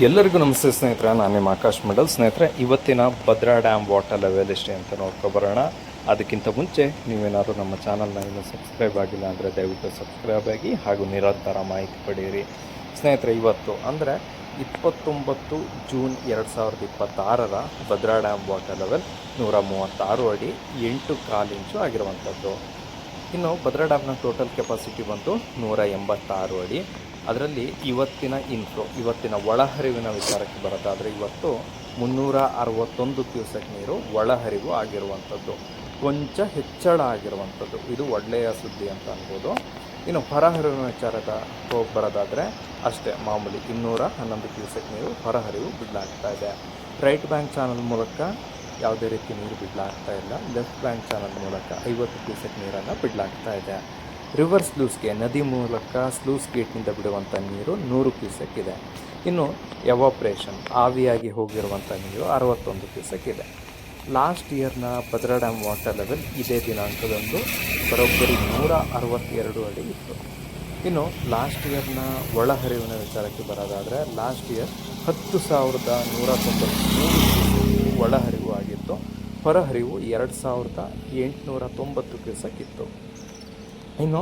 ಎಲ್ಲರಿಗೂ ನಮಸ್ತೆ ಸ್ನೇಹಿತರೆ, ನಾನು ನಿಮ್ಮ ಆಕಾಶ್ ಮಿಡಲ್. ಸ್ನೇಹಿತರೆ, ಇವತ್ತಿನ ಭದ್ರಾ ಡ್ಯಾಮ್ ವಾಟರ್ ಲೆವೆಲ್ ಎಷ್ಟೇ ಅಂತ ನೋಡ್ಕೊಬರೋಣ. ಅದಕ್ಕಿಂತ ಮುಂಚೆ ನೀವೇನಾದರೂ ನಮ್ಮ ಚಾನಲ್ನ ಇನ್ನೂ ಸಬ್ಸ್ಕ್ರೈಬ್ ಆಗಿಲ್ಲ ಅಂದರೆ ದಯವಿಟ್ಟು ಸಬ್ಸ್ಕ್ರೈಬ್ ಆಗಿ ಹಾಗೂ ನಿರಂತರ ಮಾಹಿತಿ ಪಡೆಯಿರಿ. ಸ್ನೇಹಿತರೆ, ಇವತ್ತು ಅಂದರೆ 29 June 2026 Bhadra dam water level 136 ಅಡಿ 8.25 ಇಂಚು ಆಗಿರುವಂಥದ್ದು. ಇನ್ನು ಭದ್ರಾ ಡ್ಯಾಮ್ನ ಟೋಟಲ್ ಕೆಪಾಸಿಟಿ ಬಂದು 186 ಅಡಿ. ಅದರಲ್ಲಿ ಇವತ್ತಿನ ಒಳಹರಿವಿನ ವಿಚಾರಕ್ಕೆ ಬರೋದಾದರೆ ಇವತ್ತು 361 ಕ್ಯೂಸೆಕ್ ನೀರು ಒಳಹರಿವು ಆಗಿರುವಂಥದ್ದು, ಕೊಂಚ ಹೆಚ್ಚಳ ಆಗಿರುವಂಥದ್ದು. ಇದು ಒಳ್ಳೆಯ ಸುದ್ದಿ ಅಂತ ಅನ್ಬೋದು. ಇನ್ನು ಹೊರಹರಿವಿನ ವಿಚಾರದ ಬರೋದಾದರೆ ಅಷ್ಟೇ ಮಾಮೂಲಿ 211 ಕ್ಯೂಸೆಕ್ ನೀರು ಹೊರಹರಿವು ಬಿಡಲಾಗ್ತಾ ಇದೆ. ರೈಟ್ ಬ್ಯಾಂಕ್ ಚಾನಲ್ ಮೂಲಕ ಯಾವುದೇ ರೀತಿ ನೀರು ಬಿಡಲಾಗ್ತಾ ಇಲ್ಲ. ಲೆಫ್ಟ್ ಬ್ಯಾಂಕ್ ಚಾನಲ್ ಮೂಲಕ 50 ಕ್ಯೂಸೆಕ್ ನೀರನ್ನು ಬಿಡಲಾಗ್ತಾ ಇದೆ. ರಿವರ್ ಸ್ಲೂಸ್ಗೆ ನದಿ ಮೂಲಕ ಸ್ಲೂಸ್ ಗೇಟ್ನಿಂದ ಬಿಡುವಂಥ ನೀರು 100 ಕ್ಯೂಸೆಕ್ ಇದೆ. ಇನ್ನು ಎವಾಪ್ರೇಷನ್ ಆವಿಯಾಗಿ ಹೋಗಿರುವಂಥ ನೀರು 61 ಕ್ಯೂಸೆಕ್ ಇದೆ. ಲಾಸ್ಟ್ ಇಯರ್ನ ಭದ್ರಾ ಡ್ಯಾಮ್ ವಾಟರ್ ಲೆವೆಲ್ ಇದೇ ದಿನಾಂಕದಂದು ಬರೋಬ್ಬರಿ 162 ಅಡಿ ಇತ್ತು. ಇನ್ನು ಲಾಸ್ಟ್ ಇಯರ್ನ ಒಳಹರಿವಿನ ವಿಚಾರಕ್ಕೆ ಬರೋದಾದರೆ ಲಾಸ್ಟ್ ಇಯರ್ 10,193 ಒಳಹರಿವು ಆಗಿತ್ತು. ಹೊರಹರಿವು 2,890 ಕ್ಯೂಸೆಕ್ ಇತ್ತು. ಇನ್ನು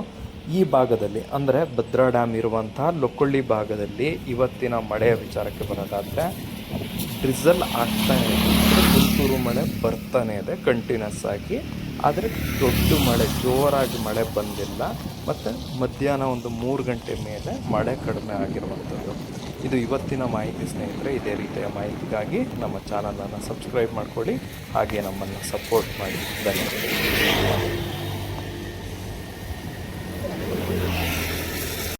ಈ ಭಾಗದಲ್ಲಿ ಅಂದರೆ ಭದ್ರಾ ಡ್ಯಾಮ್ ಇರುವಂಥ ಲೊಕ್ಕೊಳ್ಳಿ ಭಾಗದಲ್ಲಿ ಇವತ್ತಿನ ಮಳೆಯ ವಿಚಾರಕ್ಕೆ ಬರೋದಾದರೆ ಡ್ರಿಸಲ್ ಆಗ್ತಾನೆ ಇದೆ, ತುಂತುರು ಮಳೆ ಬರ್ತಾನೆ ಇದೆ ಕಂಟಿನ್ಯೂಸ್ ಆಗಿ. ಆದರೆ ದೊಡ್ಡ ಮಳೆ, ಜೋರಾಗಿ ಮಳೆ ಬಂದಿಲ್ಲ. ಮತ್ತು ಮಧ್ಯಾಹ್ನ ಒಂದು 3 ಗಂಟೆ ಮೇಲೆ ಮಳೆ ಕಡಿಮೆ ಆಗಿರುವಂಥದ್ದು. ಇದು ಇವತ್ತಿನ ಮಾಹಿತಿ ಸ್ನೇಹಿತರೆ. ಇದೇ ರೀತಿಯ ಮಾಹಿತಿಗಾಗಿ ನಮ್ಮ ಚಾನಲನ್ನು ಸಬ್ಸ್ಕ್ರೈಬ್ ಮಾಡಿಕೊಳ್ಳಿ, ಹಾಗೆ ನಮ್ಮನ್ನು ಸಪೋರ್ಟ್ ಮಾಡಿ. ಧನ್ಯವಾದ.